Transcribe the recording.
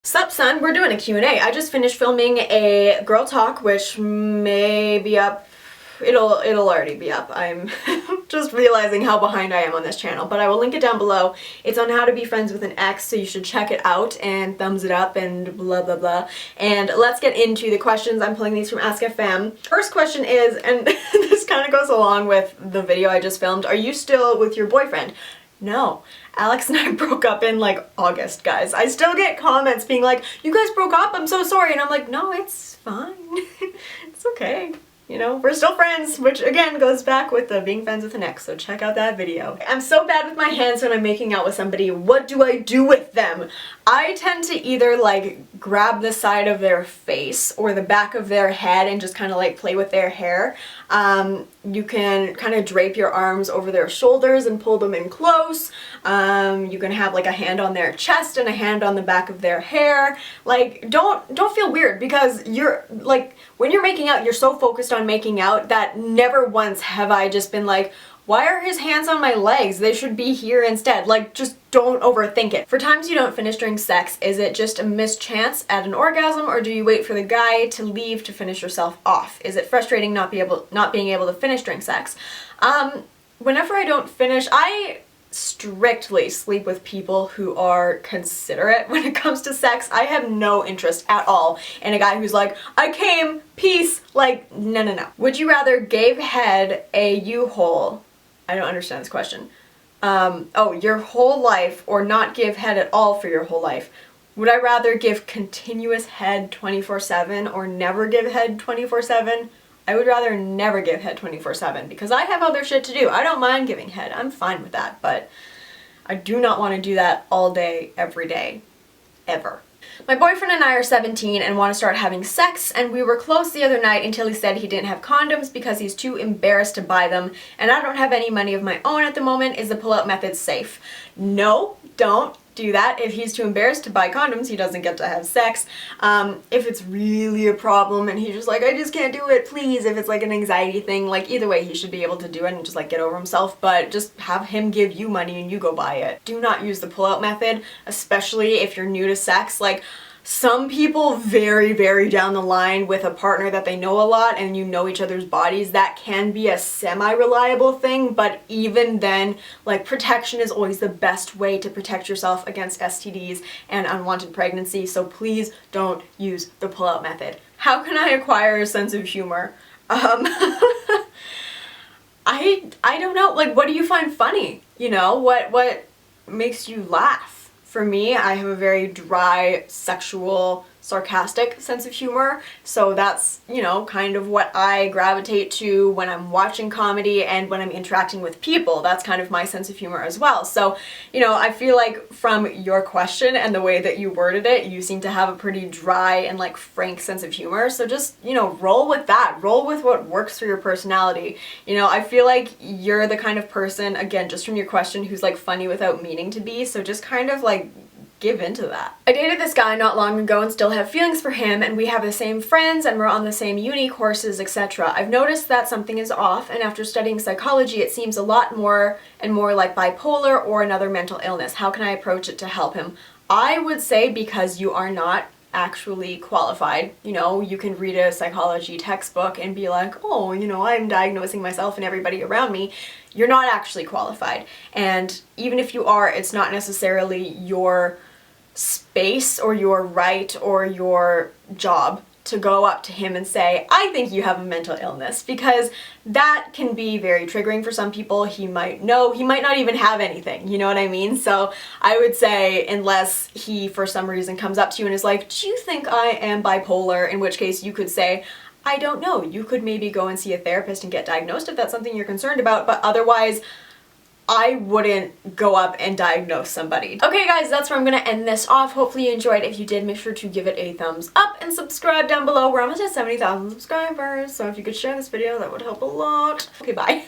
Sup son, we're doing a Q&A. I just finished filming a girl talk, which may be up. It'll already be up. I'm just realizing how behind I am on this channel, but I will link it down below. It's on how to be friends with an ex, so you should check it out and thumbs it up and blah blah blah. And let's get into the questions. I'm pulling these from Ask FM. First question is, and this kind of goes along with the video I just filmed, are you still with your boyfriend? No. Alex and I broke up in like August, guys. I still get comments being like, you guys broke up? I'm so sorry. And I'm like, no, it's fine. It's okay. You know, we're still friends, which again goes back with the being friends with an ex, so check out that video. I'm so bad with my hands when I'm making out with somebody. What do I do with them? I tend to either like grab the side of their face or the back of their head and just kind of like play with their hair. You can kind of drape your arms over their shoulders and pull them in close. You can have like a hand on their chest and a hand on the back of their hair. Like, don't feel weird, because you're like, when you're making out, you're so focused on making out that never once have I just been like, why are his hands on my legs? They should be here instead. Like, just don't overthink it. For times you don't finish during sex, is it just a missed chance at an orgasm, or do you wait for the guy to leave to finish yourself off? Is it frustrating not being able to finish during sex? Whenever I don't finish, I strictly sleep with people who are considerate when it comes to sex. I have no interest at all in a guy who's like, I came, peace. Like, no, no, no. Would you rather give head a U-hole? I don't understand this question. Oh, your whole life, or not give head at all for your whole life? Would I rather give continuous head 24/7 or never give head 24/7? I would rather never give head 24/7 because I have other shit to do. I don't mind giving head. I'm fine with that, but I do not want to do that all day, every day, ever. My boyfriend and I are 17 and want to start having sex, and we were close the other night until he said he didn't have condoms because he's too embarrassed to buy them, and I don't have any money of my own at the moment. Is the pull-out method safe? No, don't do that. If he's too embarrassed to buy condoms, he doesn't get to have sex. If it's really a problem and he's just like, I just can't do it, please, if it's like an anxiety thing, like either way he should be able to do it and just like get over himself, but just have him give you money and you go buy it. Do not use the pull-out method, especially if you're new to sex. Like, some people very down the line with a partner that they know a lot and you know each other's bodies, that can be a semi-reliable thing, but even then, like, protection is always the best way to protect yourself against STDs and unwanted pregnancy, so please don't use the pull-out method. How can I acquire a sense of humor? I don't know, like, what do you find funny? You know, what makes you laugh? For me, I have a very dry, sexual, sarcastic sense of humor, so that's, you know, kind of what I gravitate to when I'm watching comedy and when I'm interacting with people. That's kind of my sense of humor as well. So, you know, I feel like from your question and the way that you worded it, you seem to have a pretty dry and like frank sense of humor, so just, you know, roll with that. Roll with what works for your personality. You know, I feel like you're the kind of person, again, just from your question, who's like funny without meaning to be, so just kind of like give into that. I dated this guy not long ago and still have feelings for him, and we have the same friends and we're on the same uni courses, etc. I've noticed that something is off, and after studying psychology it seems a lot more and more like bipolar or another mental illness. How can I approach it to help him? I would say, because you are not actually qualified. You know, you can read a psychology textbook and be like, oh, you know, I'm diagnosing myself and everybody around me. You're not actually qualified, and even if you are, it's not necessarily your space or your right or your job to go up to him and say, I think you have a mental illness, because that can be very triggering for some people. He might know, he might not even have anything, you know what I mean? So I would say, unless he for some reason comes up to you and is like, do you think I am bipolar? In which case you could say, I don't know, you could maybe go and see a therapist and get diagnosed if that's something you're concerned about, but otherwise I wouldn't go up and diagnose somebody. Okay guys, that's where I'm gonna end this off. Hopefully you enjoyed. If you did, make sure to give it a thumbs up and subscribe down below. We're almost at 70,000 subscribers, so if you could share this video, that would help a lot. Okay, bye.